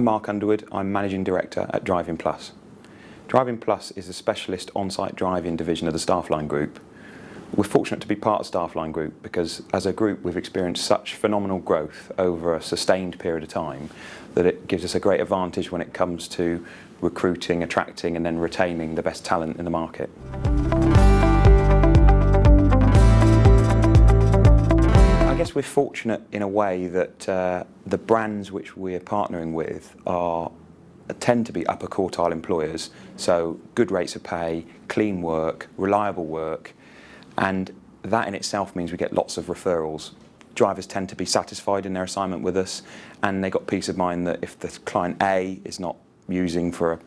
I'm Mark Underwood, I'm Managing Director at Driving Plus. Driving Plus is a specialist on-site driving division of the Staffline Group. We're fortunate to be part of Staffline Group because as a group we've experienced such phenomenal growth over a sustained period of time that it gives us a great advantage when it comes to recruiting, attracting and then retaining the best talent in the market. I guess we're fortunate in a way that the brands which we're partnering with tend to be upper quartile employers, so good rates of pay, clean work, reliable work, and that in itself means we get lots of referrals. Drivers tend to be satisfied in their assignment with us, and they got peace of mind that if the client A is not using for an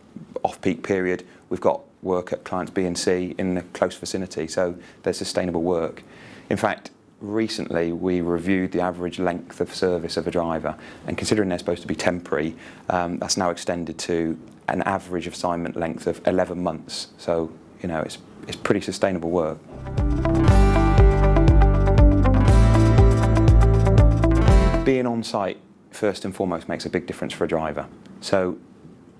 off-peak period, we've got work at clients B and C in the close vicinity, so there's sustainable work. In fact, recently we reviewed the average length of service of a driver, and considering they're supposed to be temporary, that's now extended to an average assignment length of 11 months. So, you know, it's pretty sustainable work. Being on site, first and foremost, makes a big difference for a driver. So,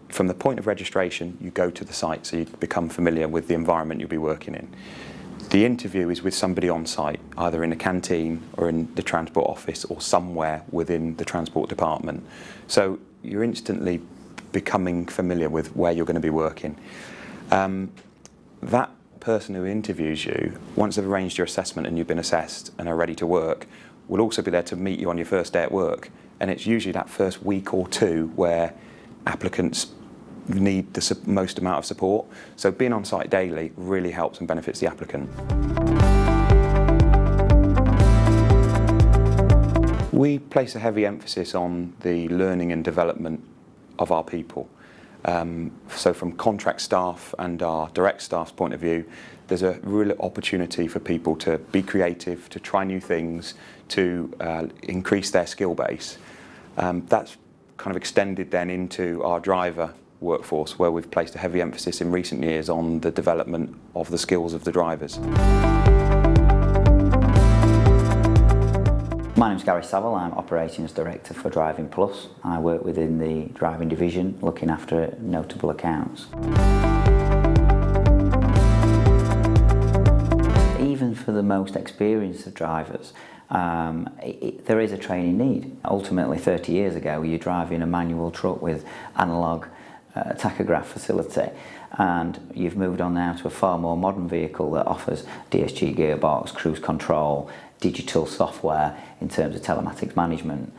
from the point of registration, you go to the site, so you become familiar with the environment you'll be working in. The interview is with somebody on site, either in the canteen or in the transport office or somewhere within the transport department. So you're instantly becoming familiar with where you're going to be working. That person who interviews you, once they've arranged your assessment and you've been assessed and are ready to work, will also be there to meet you on your first day at work. And it's usually that first week or two where applicants need the most amount of support. So being on site daily really helps and benefits the applicant. We place a heavy emphasis on the learning and development of our people. So from contract staff and our direct staff's point of view, there's a real opportunity for people to be creative, to try new things, to increase their skill base. That's kind of extended then into our driver workforce, where we've placed a heavy emphasis in recent years on the development of the skills of the drivers. My name's Gary Saville, I'm Operations Director for Driving Plus. I work within the driving division, looking after notable accounts. Even for the most experienced of drivers, there is a training need. Ultimately, 30 years ago, you're driving a manual truck with analogue tachograph facility, and you've moved on now to a far more modern vehicle that offers DSG gearbox, cruise control, digital software in terms of telematics management.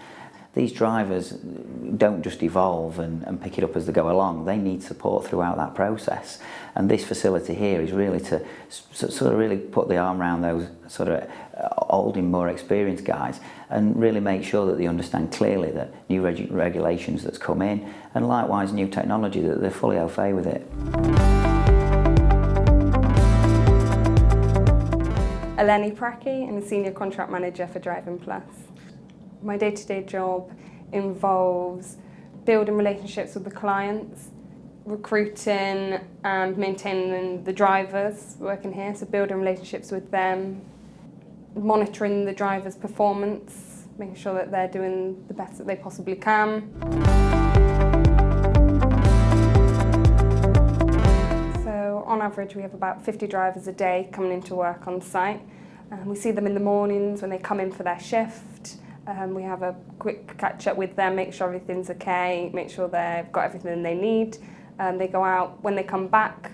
These drivers don't just evolve and pick it up as they go along, they need support throughout that process. And this facility here is really to sort of really put the arm around those sort of old and more experienced guys and really make sure that they understand clearly that new regulations that's come in, and likewise new technology, that they're fully au fait with it. Eleni Praki, I'm a Senior Contract Manager for Driving Plus. My day-to-day job involves building relationships with the clients, recruiting and maintaining the drivers working here, so building relationships with them, monitoring the drivers' performance, making sure that they're doing the best that they possibly can. So on average we have about 50 drivers a day coming into work on site. We see them in the mornings when they come in for their shift. We have a quick catch up with them, make sure everything's okay, make sure they've got everything they need. They go out, when they come back,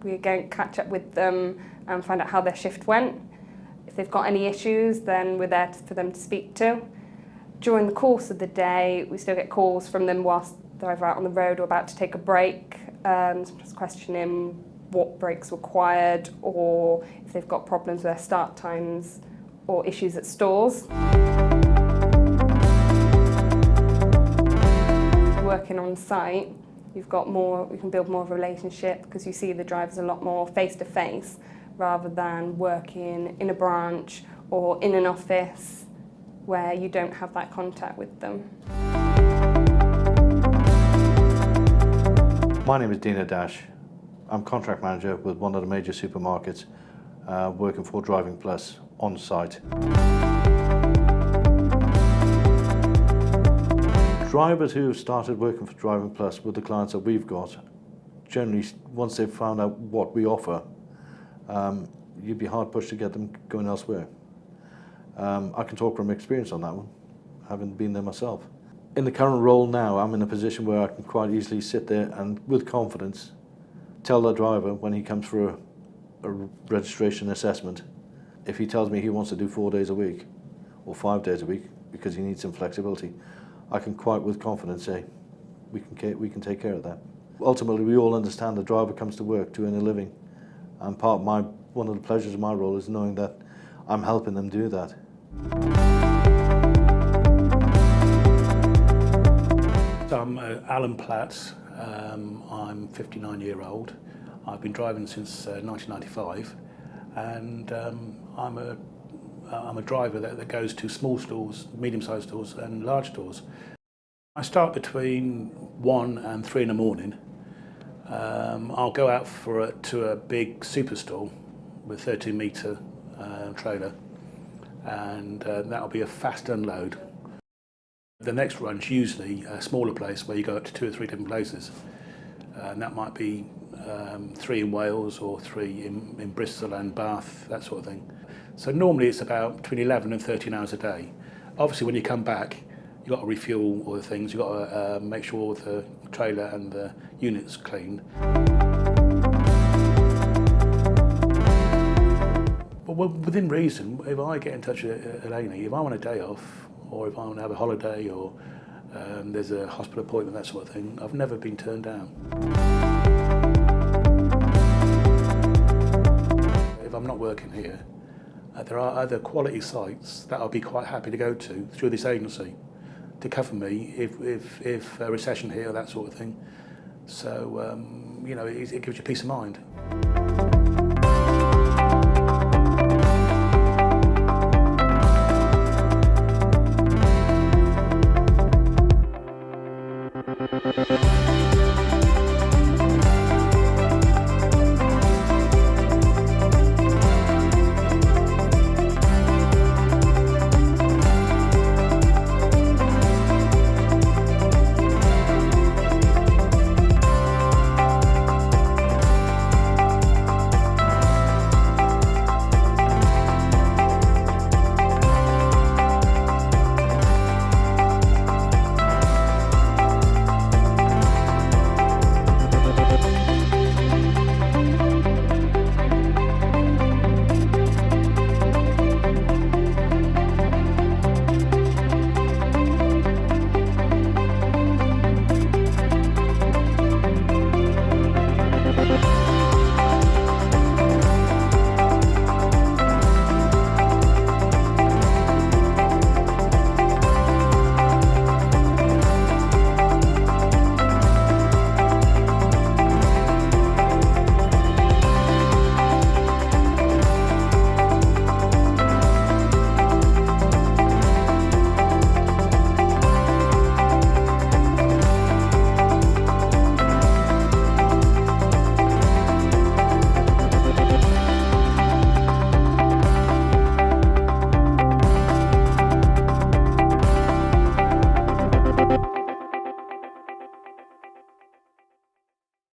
we go catch up with them and find out how their shift went. If they've got any issues, then we're there for them to speak to. During the course of the day, we still get calls from them whilst they're either out on the road or about to take a break, just questioning what breaks required, or if they've got problems with their start times or issues at stores. Working on site, you can build more of a relationship because you see the drivers a lot more face to face rather than working in a branch or in an office where you don't have that contact with them. My name is Dina Dash. I'm contract manager with one of the major supermarkets, working for Driving Plus on site. drivers who have started working for Driving Plus with the clients that we've got, generally, once they've found out what we offer, you'd be hard pushed to get them going elsewhere. I can talk from experience on that one, having been there myself. In the current role now, I'm in a position where I can quite easily sit there and, with confidence, tell the driver when he comes for a registration assessment, if he tells me he wants to do 4 days a week or 5 days a week because he needs some flexibility, I can quite with confidence say, we can take care of that. Ultimately, we all understand the driver comes to work to earn a living, and one of the pleasures of my role is knowing that I'm helping them do that. So I'm Alan Platt. I'm 59-year-old. I've been driving since 1995, and I'm a driver that goes to small stores, medium-sized stores, and large stores. I start between 1 and 3 in the morning. I'll go out to a big superstore with a 13-metre trailer, and that'll be a fast unload. The next run's usually a smaller place where you go up to 2 or 3 different places, and that might be 3 in Wales or 3 in Bristol and Bath, that sort of thing. So normally it's about between 11 and 13 hours a day. Obviously when you come back, you've got to refuel all the things, you've got to make sure the trailer and the unit's clean. But within reason, if I get in touch with Elaine, if I want a day off, or if I want to have a holiday, or there's a hospital appointment, that sort of thing, I've never been turned down. If I'm not working here, there are other quality sites that I'll be quite happy to go to through this agency to cover me if a recession hit or that sort of thing. So, you know, it gives you peace of mind.